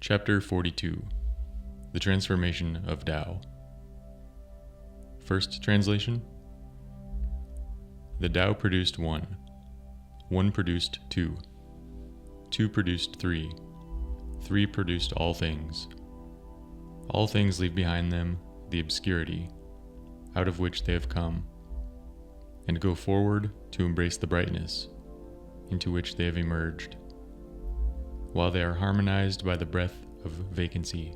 Chapter 42. The Transformation of Tao. First translation. The Tao produced one. One produced two. Two produced three. Three produced all things. All things leave behind them the obscurity, out of which they have come, and go forward to embrace the brightness, into which they have emerged, while they are harmonized by the breath of vacancy.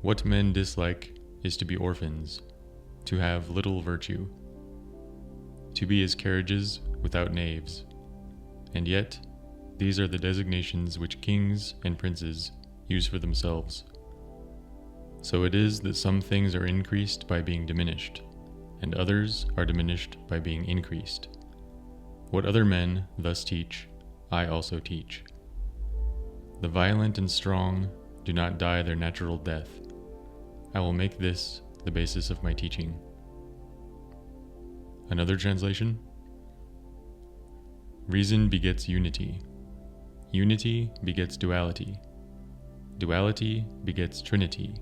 What men dislike is to be orphans, to have little virtue, to be as carriages without naves, and yet these are the designations which kings and princes use for themselves. So it is that some things are increased by being diminished, and others are diminished by being increased. What other men thus teach, I also teach. The violent and strong do not die their natural death. I will make this the basis of my teaching. Another translation. Reason begets unity. Unity begets duality. Duality begets trinity.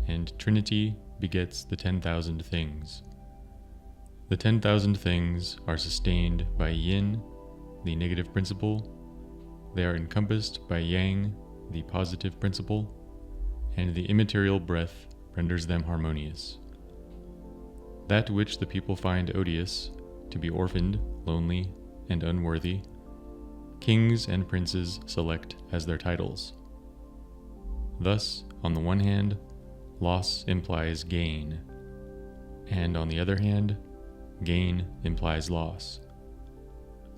And trinity begets the 10,000 things. The 10,000 things are sustained by yin, the negative principle. They are encompassed by yang, the positive principle, and the immaterial breath renders them harmonious. That which the people find odious, to be orphaned, lonely, and unworthy, kings and princes select as their titles. Thus, on the one hand, loss implies gain, and on the other hand, gain implies loss.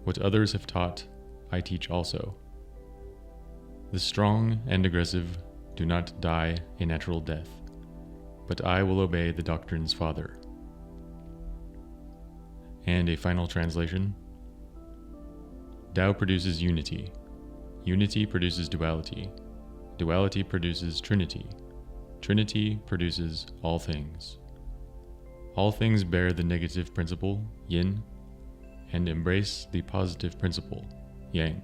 What others have taught, I teach also. The strong and aggressive do not die a natural death, but I will obey the doctrine's father. And a final translation. Tao produces unity. Unity produces duality. Duality produces trinity. Trinity produces all things. All things bear the negative principle, yin, and embrace the positive principle, yang.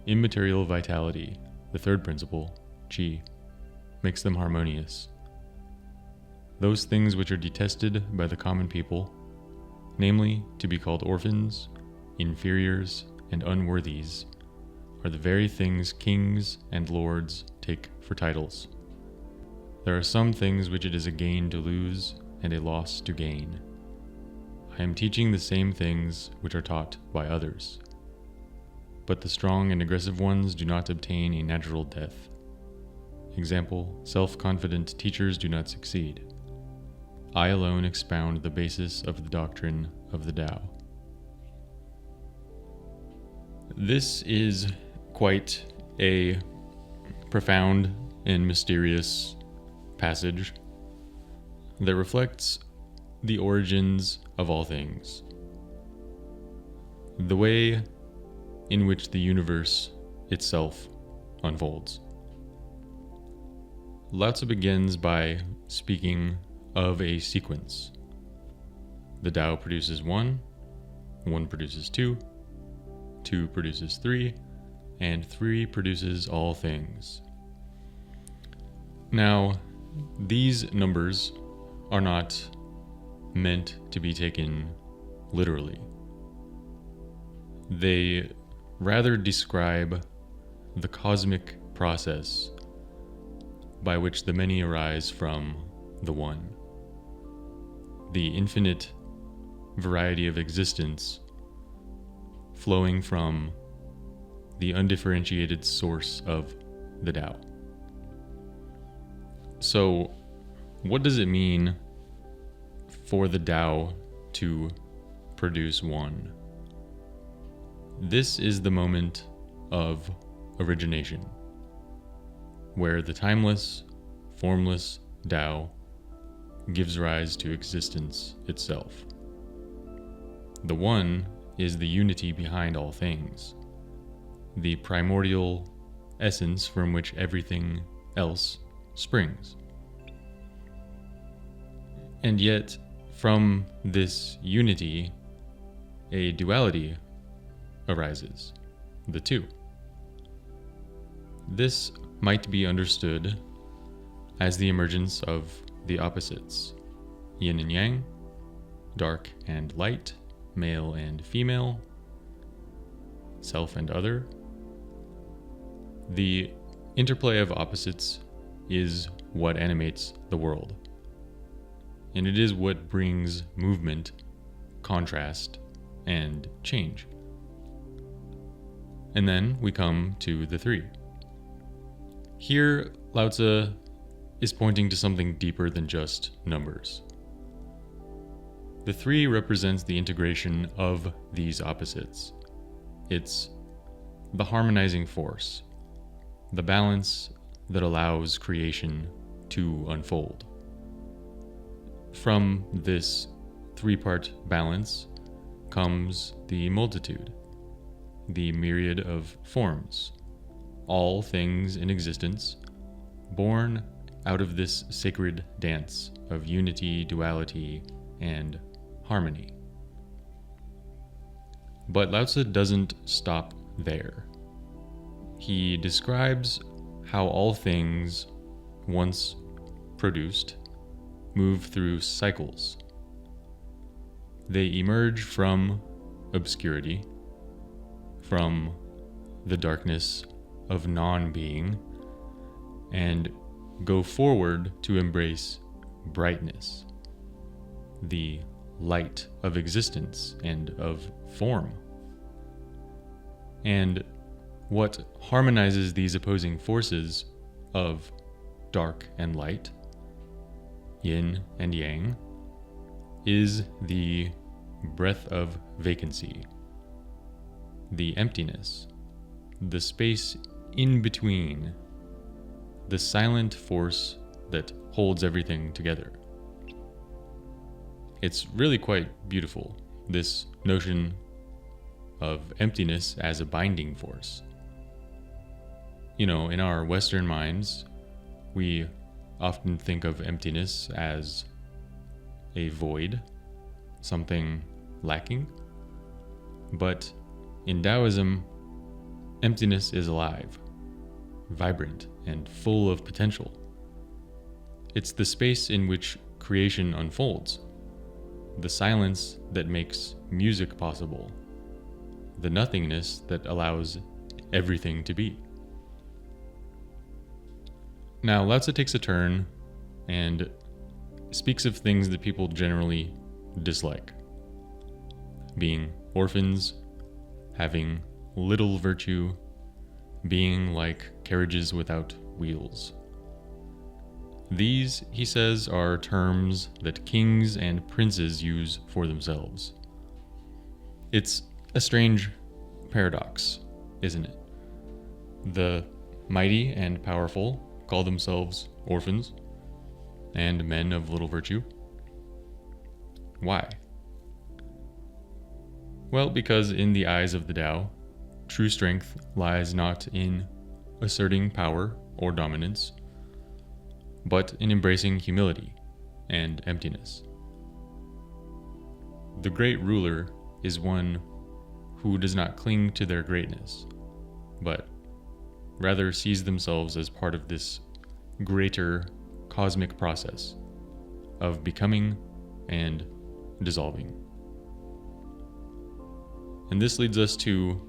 Immaterial vitality, the third principle, qi, makes them harmonious. Those things which are detested by the common people, namely to be called orphans, inferiors, and unworthies, are the very things kings and lords take for titles. There are some things which it is a gain to lose and a loss to gain. I am teaching the same things which are taught by others. But the strong and aggressive ones do not obtain a natural death. Example, self-confident teachers do not succeed. I alone expound the basis of the doctrine of the Tao. This is quite a profound and mysterious passage that reflects the origins of all things, the way in which the universe itself unfolds. Lao Tzu begins by speaking of a sequence. The Tao produces one, one produces two, two produces three, and three produces all things. Now, these numbers are not meant to be taken literally. They rather describe the cosmic process by which the many arise from the one. The infinite variety of existence flowing from the undifferentiated source of the Tao. So, what does it mean for the Tao to produce one? This is the moment of origination, where the timeless, formless Tao gives rise to existence itself. The one is the unity behind all things, the primordial essence from which everything else springs. And yet, from this unity, a duality arises, the two. this might be understood as the emergence of the opposites, yin and yang, dark and light, male and female, self and other. The interplay of opposites is what animates the world, and it is what brings movement, contrast, and change. And then we come to the three. Here, Lao Tzu is pointing to something deeper than just numbers. The three represents the integration of these opposites. It's the harmonizing force, the balance that allows creation to unfold. From this three-part balance comes the multitude, the myriad of forms, all things in existence, born out of this sacred dance of unity, duality, and harmony. But Lao Tzu doesn't stop there. He describes how all things, once produced, move through cycles. They emerge from obscurity, from the darkness of non-being, and go forward to embrace brightness, the light of existence and of form. And what harmonizes these opposing forces of dark and light, yin and yang, is the breath of vacancy, the emptiness, the space in between, the silent force that holds everything together. It's really quite beautiful, this notion of emptiness as a binding force. You know, in our Western minds, we often think of emptiness as a void, something lacking. But in Taoism, emptiness is alive, vibrant, and full of potential. It's the space in which creation unfolds, the silence that makes music possible, the nothingness that allows everything to be. Now, Lao Tzu takes a turn and speaks of things that people generally dislike: being orphans, having little virtue, being like carriages without wheels. These, he says, are terms that kings and princes use for themselves. It's a strange paradox, isn't it? The mighty and powerful call themselves orphans and men of little virtue. Why? Well, because in the eyes of the Tao, true strength lies not in asserting power or dominance, but in embracing humility and emptiness. The great ruler is one who does not cling to their greatness, but rather sees themselves as part of this greater cosmic process of becoming and dissolving. And this leads us to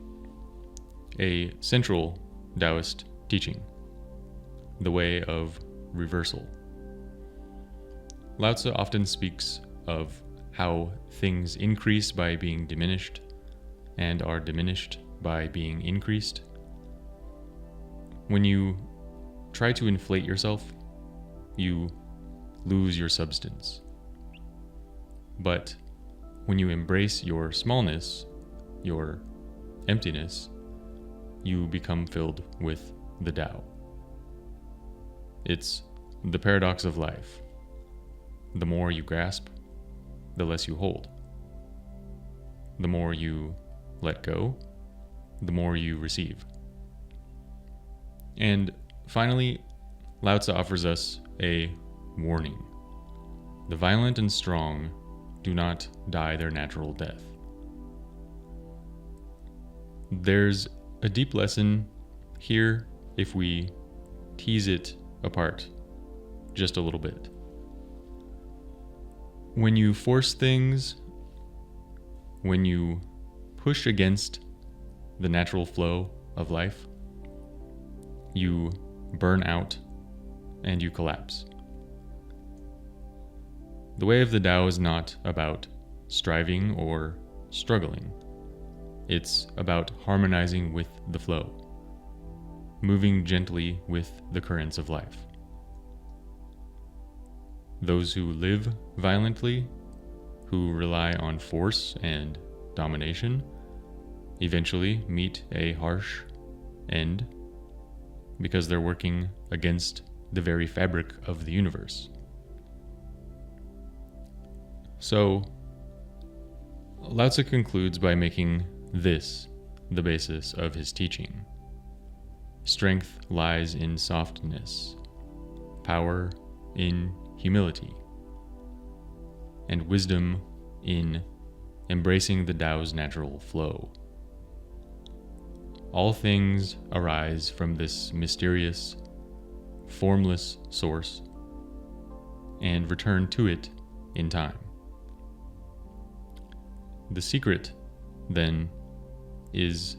a central Taoist teaching, the way of reversal. Lao Tzu often speaks of how things increase by being diminished and are diminished by being increased. When you try to inflate yourself, you lose your substance. But when you embrace your smallness, your emptiness, you become filled with the Tao. It's the paradox of life. The more you grasp, the less you hold. The more you let go, the more you receive. And finally, Lao Tzu offers us a warning. The violent and strong do not die their natural death. There's a deep lesson here if we tease it apart just a little bit. When you force things, when you push against the natural flow of life, you burn out and you collapse. The way of the Tao is not about striving or struggling. It's about harmonizing with the flow, moving gently with the currents of life. Those who live violently, who rely on force and domination, eventually meet a harsh end because they're working against the very fabric of the universe. So, Lao Tzu concludes by making this the basis of his teaching. Strength lies in softness, power in humility, and wisdom in embracing the Tao's natural flow. All things arise from this mysterious, formless source and return to it in time. The secret, then, is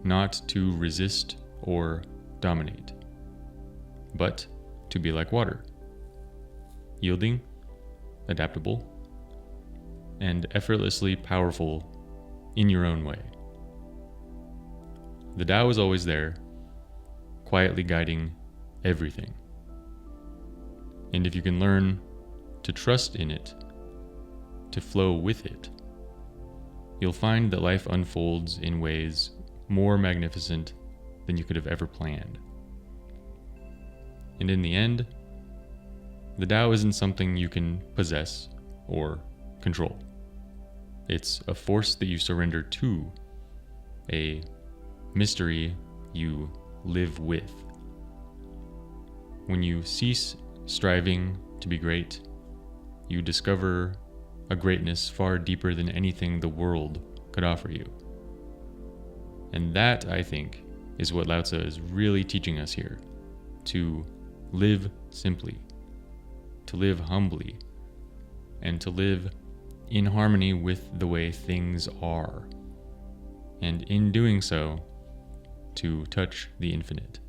not to resist or dominate, but to be like water, yielding, adaptable, and effortlessly powerful in your own way. The Tao is always there, quietly guiding everything. And if you can learn to trust in it, to flow with it, you'll find that life unfolds in ways more magnificent than you could have ever planned. And in the end, the Tao isn't something you can possess or control. It's a force that you surrender to, a mystery you live with. When you cease striving to be great, you discover a greatness far deeper than anything the world could offer you. And that, I think, is what Lao Tzu is really teaching us here. To live simply, to live humbly, and to live in harmony with the way things are. And in doing so, to touch the infinite.